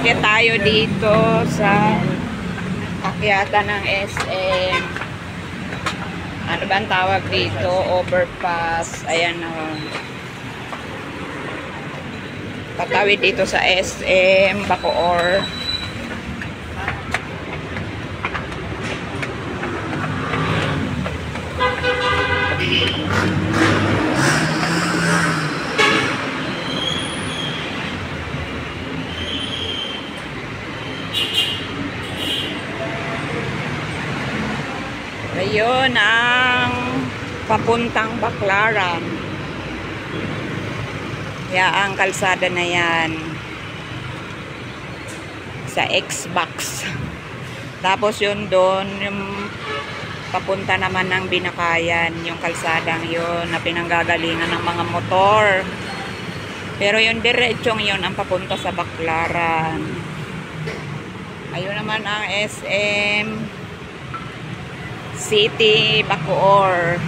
Aakyat tayo dito sa akyatan ng SM. Ano ba ang tawag dito? Overpass. Ayan o. Patawid dito sa SM Bacoor. Ayun ang papuntang Baclaran. Kaya ang kalsada na yan sa Xbox. Tapos yun doon, yung papunta naman ng Binakayan, yung kalsadang yun na pinanggagalingan ng mga motor. Pero yung diretsong yun ang papunta sa Baclaran. Ayun naman ang SM City Bacoor.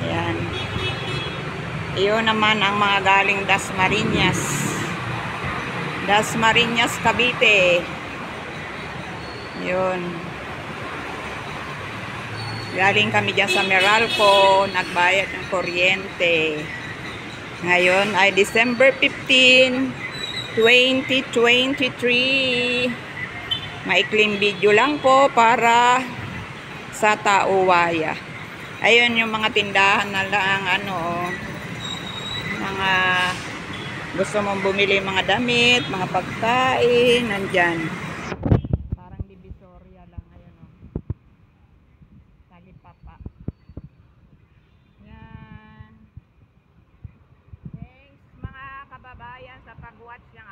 Ayan. Iyon naman ang mga galing Dasmariñas. Dasmariñas, Cavite. Yun. Galing kami dyan sa Meralco. Nagbayad ng kuryente. Ngayon ay December 15, 2023. Maikling video lang po para sa Tauwaya. Ayun yung mga tindahan na lang, mga gusto mong bumili mga damit, mga pagkain, nandyan. Parang Divisoria lang, ayun o. Talipapa. Yan. Thanks mga kababayan sa pag-watch ng